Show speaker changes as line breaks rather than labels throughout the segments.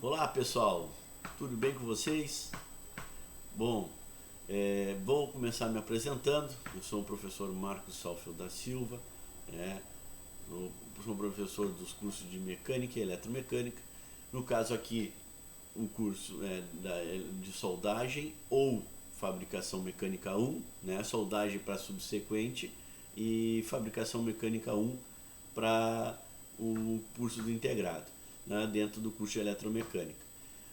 Olá pessoal, tudo bem com vocês? Bom, vou começar me apresentando. Eu sou o professor Marcos Salfield da Silva, é, sou professor dos cursos de Mecânica e Eletromecânica. No caso aqui, o curso de soldagem ou fabricação mecânica 1, né, soldagem para subsequente e fabricação mecânica 1 para o curso do integrado, né, dentro do curso de eletromecânica.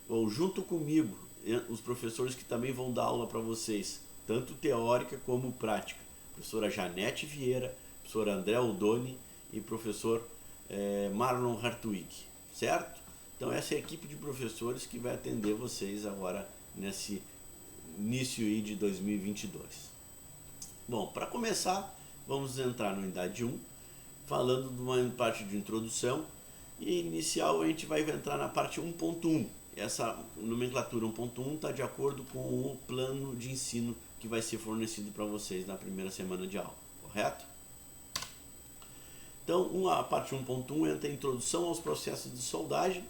Bom, junto comigo, os professores que também vão dar aula para vocês, tanto teórica como prática, professora Janete Vieira, professor André Aldoni e professor Marlon Hartwig, certo? Então essa é a equipe de professores que vai atender vocês agora nesse início aí de 2022. Bom, para começar, vamos entrar na unidade 1, falando de uma parte de introdução, e inicial a gente vai entrar na parte 1.1. Essa nomenclatura 1.1 está de acordo com o plano de ensino que vai ser fornecido para vocês na primeira semana de aula, correto? Então, a parte 1.1 entra a introdução aos processos de soldagem.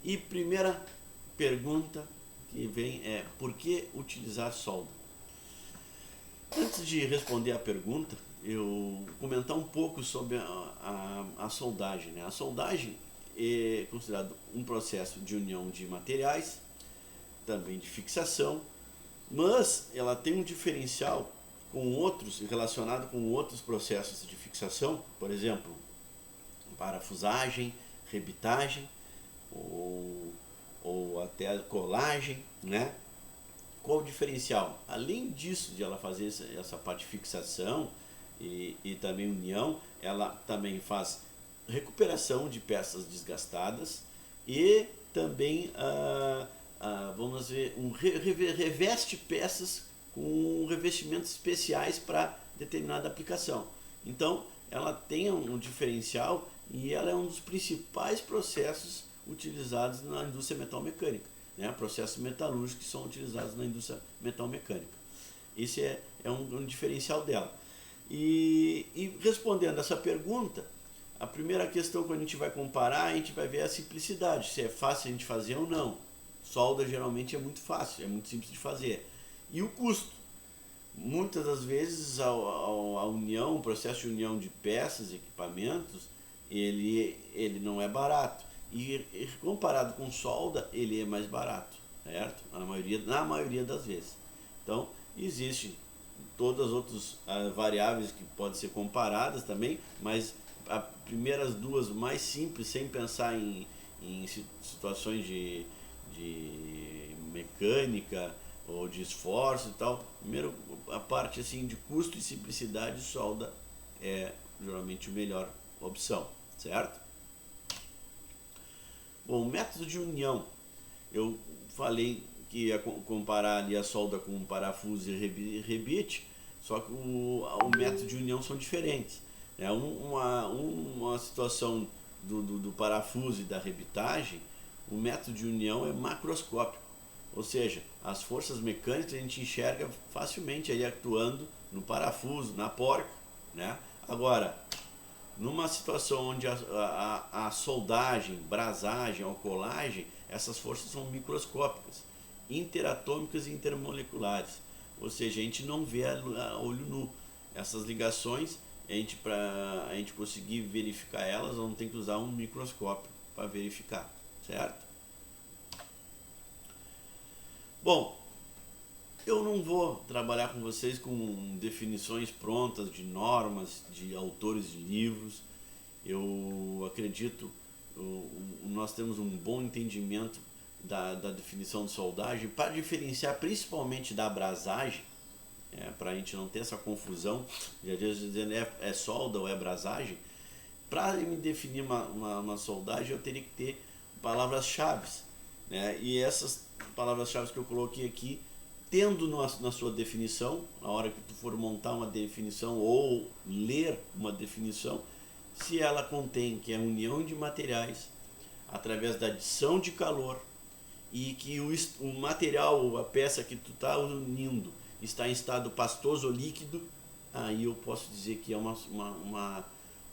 E primeira pergunta que vem é: por que utilizar solda? Antes de responder a pergunta, eu vou comentar um pouco sobre a soldagem, né? A soldagem é considerado um processo de união de materiais, também de fixação, mas ela tem um diferencial com outros, relacionado com outros processos de fixação, por exemplo, parafusagem, rebitagem ou até colagem, né? Qual o diferencial? Além disso, de ela fazer essa parte de fixação e também união, ela também faz recuperação de peças desgastadas e também, vamos ver, reveste peças com revestimentos especiais para determinada aplicação. Então, ela tem um diferencial e ela é um dos principais processos utilizados na indústria metalmecânica, né? Processos metalúrgicos que são utilizados na indústria metalmecânica. Esse é um diferencial dela. E respondendo essa pergunta, a primeira questão que a gente vai comparar, a gente vai ver a simplicidade, se é fácil a gente fazer ou não. Solda geralmente é muito fácil, é muito simples de fazer. E o custo? Muitas das vezes a união, o processo de união de peças e equipamentos, ele não é barato. E comparado com solda, ele é mais barato, certo? Na maioria das vezes. Então, existem todas as outras variáveis que podem ser comparadas também, mas as primeiras duas mais simples, sem pensar em situações de mecânica ou de esforço e tal. Primeiro, a parte assim de custo e simplicidade, solda é geralmente a melhor opção, certo? Bom, o método de união, eu falei que ia comparar ali a solda com parafuso e rebite, só que o método de união são diferentes. É uma situação do parafuso e da rebitagem, o método de união é macroscópico, ou seja, as forças mecânicas a gente enxerga facilmente aí atuando no parafuso, na porca, né? Agora, numa situação onde a soldagem, brasagem ou colagem, essas forças são microscópicas, interatômicas e intermoleculares, ou seja, a gente não vê a olho nu. Essas ligações, para a gente conseguir verificar elas, vamos ter que usar um microscópio para verificar, certo? Bom, eu não vou trabalhar com vocês com definições prontas de normas, de autores de livros. Eu acredito, nós temos um bom entendimento da definição de soldagem para diferenciar principalmente da brasagem, para a gente não ter essa confusão de às vezes dizendo é solda ou é brasagem. Para me definir uma soldagem, eu teria que ter palavras-chave, né? E essas palavras-chave que eu coloquei aqui, tendo na sua definição, na hora que tu for montar uma definição ou ler uma definição, se ela contém que é a união de materiais através da adição de calor e que o material, a peça que tu está unindo, está em estado pastoso ou líquido, aí eu posso dizer que é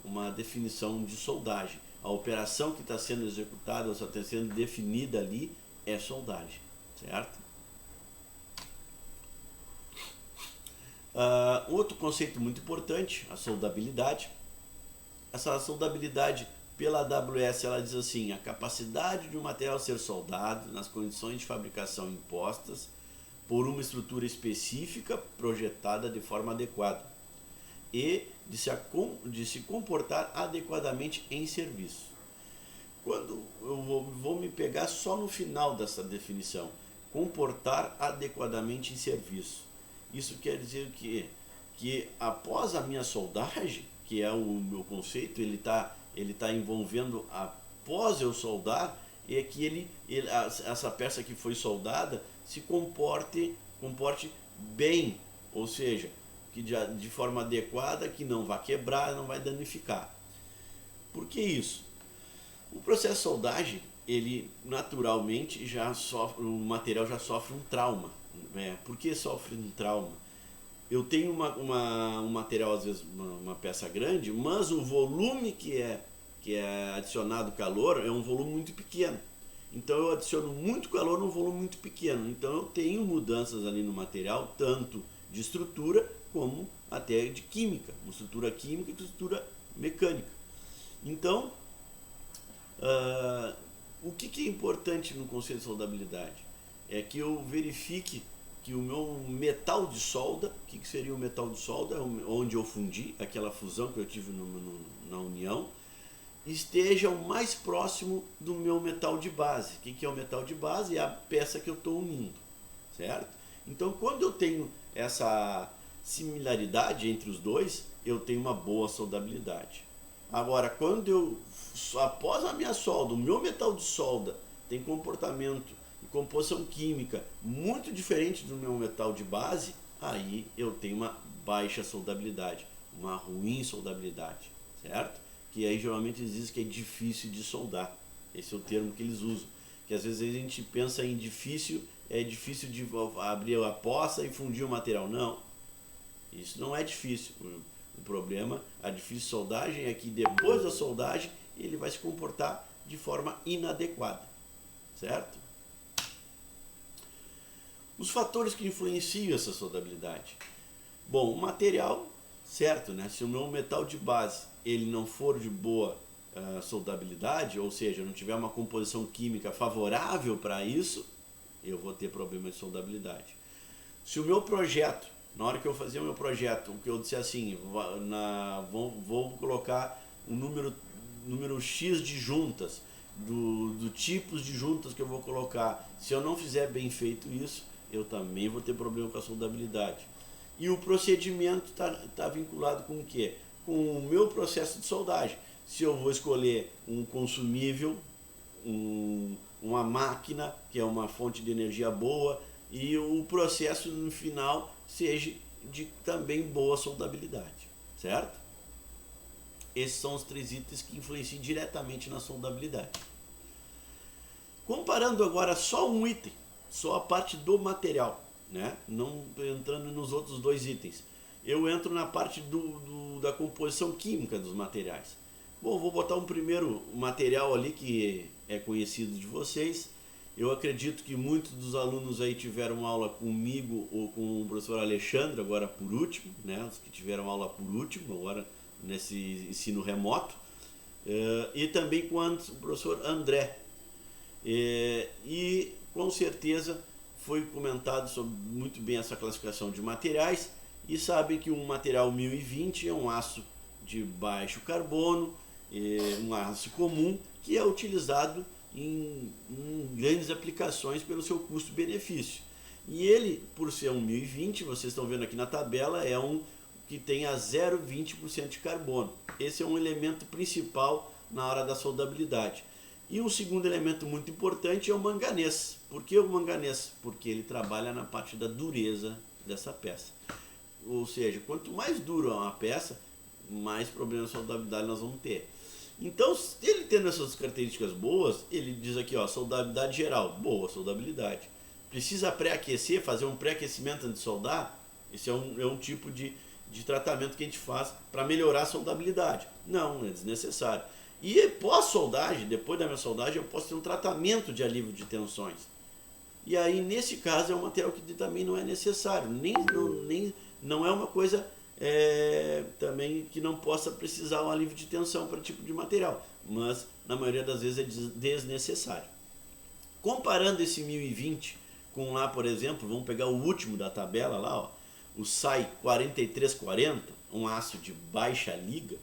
uma definição de soldagem. a operação que está sendo executada, ou está sendo definida ali, é soldagem, certo? Outro conceito muito importante, a soldabilidade. Essa soldabilidade pela AWS, ela diz assim: a capacidade de um material ser soldado nas condições de fabricação impostas por uma estrutura específica projetada de forma adequada e de se comportar adequadamente em serviço. Quando eu vou me pegar só no final dessa definição, comportar adequadamente em serviço. Isso quer dizer que após a minha soldagem, que é o meu conceito, ele tá envolvendo após eu soldar, é que essa peça que foi soldada se comporte bem, ou seja, que de forma adequada, que não vai quebrar, não vai danificar. Por que isso? O processo de soldagem, ele naturalmente o material já sofre um trauma. Por que sofre um trauma? Eu tenho um material, às vezes uma peça grande, mas o volume que é adicionado calor é um volume muito pequeno. Então eu adiciono muito calor num volume muito pequeno. Então eu tenho mudanças ali no material, tanto de estrutura como até de química. Uma estrutura química e estrutura mecânica. Então, o que é importante no conceito de soldabilidade? É que eu verifique que o meu metal de solda, o que seria o metal de solda? Onde eu fundi, aquela fusão que eu tive na união, esteja o mais próximo do meu metal de base. O que é o metal de base? É a peça que eu estou unindo, certo? Então, quando eu tenho essa similaridade entre os dois, eu tenho uma boa soldabilidade. Agora, após a minha solda, o meu metal de solda tem comportamento e composição química muito diferente do meu metal de base, aí eu tenho uma baixa soldabilidade, uma ruim soldabilidade, certo? Que aí geralmente eles dizem que é difícil de soldar. Esse é o termo que eles usam. Que às vezes a gente pensa em difícil, é difícil de abrir a poça e fundir o material. Não, isso não é difícil. O problema, a difícil soldagem é que depois da soldagem ele vai se comportar de forma inadequada, certo? Os fatores que influenciam essa soldabilidade. Bom, o material, certo, né? Se o meu metal de base ele não for de boa soldabilidade, ou seja, não tiver uma composição química favorável para isso, eu vou ter problema de soldabilidade. Se o meu projeto, na hora que eu fazer o meu projeto, o que eu disser assim, vou colocar um número X de juntas, do tipos de juntas que eu vou colocar, se eu não fizer bem feito isso, eu também vou ter problema com a soldabilidade. E o procedimento está vinculado com o quê? Com o meu processo de soldagem. Se eu vou escolher um consumível, uma máquina, que é uma fonte de energia boa, e o processo no final seja de também boa soldabilidade, certo? Esses são os 3 itens que influenciam diretamente na soldabilidade. Comparando agora só um item, só a parte do material, né? Não entrando nos outros 2 itens. Eu entro na parte da composição química dos materiais. Bom, vou botar um primeiro material ali que é conhecido de vocês. Eu acredito que muitos dos alunos aí tiveram aula comigo ou com o professor Alexandre, agora por último, né? Os que tiveram aula por último, agora nesse ensino remoto. E também com o professor André. E com certeza foi comentado sobre muito bem essa classificação de materiais, e sabem que um material 1020 é um aço de baixo carbono, um aço comum que é utilizado em grandes aplicações pelo seu custo-benefício. E ele, por ser um 1020, vocês estão vendo aqui na tabela, é um que tem a 0,20% de carbono. Esse é um elemento principal na hora da soldabilidade. E o segundo elemento muito importante é o manganês. Por que o manganês? Porque ele trabalha na parte da dureza dessa peça. Ou seja, quanto mais dura uma peça, mais problemas de soldabilidade nós vamos ter. Então, ele tendo essas características boas, ele diz aqui, ó, soldabilidade geral, boa soldabilidade. Precisa pré-aquecer, fazer um pré-aquecimento antes de soldar? Esse é um tipo de tratamento que a gente faz para melhorar a soldabilidade. Não, é desnecessário. E pós-soldagem, depois da minha soldagem, eu posso ter um tratamento de alívio de tensões. E aí, nesse caso, é um material que também não é necessário, não é uma coisa também que não possa precisar um alívio de tensão para tipo de material, mas na maioria das vezes é desnecessário. Comparando esse 1020 com lá, por exemplo, vamos pegar o último da tabela lá, ó, o SAI 4340, um aço de baixa liga,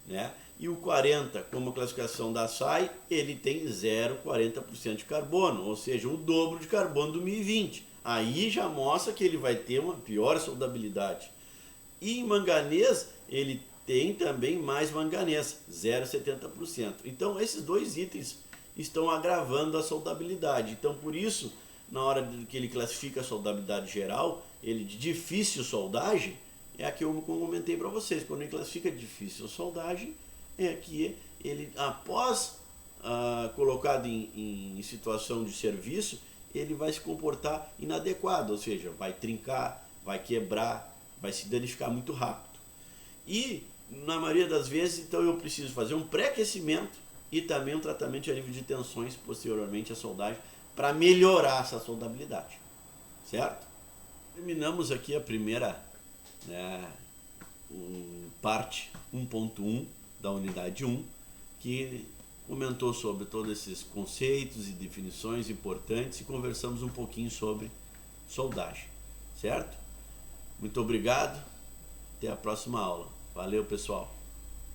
né? E o 40, como a classificação da SAI, ele tem 0,40% de carbono, ou seja, o dobro de carbono do 1020. Aí já mostra que ele vai ter uma pior soldabilidade. E em manganês, ele tem também mais manganês, 0,70%. Então, esses dois itens estão agravando a soldabilidade. Então, por isso, na hora que ele classifica a soldabilidade geral, ele de difícil soldagem, é a que eu comentei para vocês. Quando ele classifica difícil soldagem, é que ele, após colocado em situação de serviço, ele vai se comportar inadequado, ou seja, vai trincar, vai quebrar, vai se danificar muito rápido. E, na maioria das vezes, então eu preciso fazer um pré-aquecimento e também um tratamento de alívio de tensões posteriormente à soldagem para melhorar essa soldabilidade, certo? Terminamos aqui a primeira parte 1.1 da unidade 1, que comentou sobre todos esses conceitos e definições importantes e conversamos um pouquinho sobre soldagem, certo? Muito obrigado, até a próxima aula. Valeu, pessoal!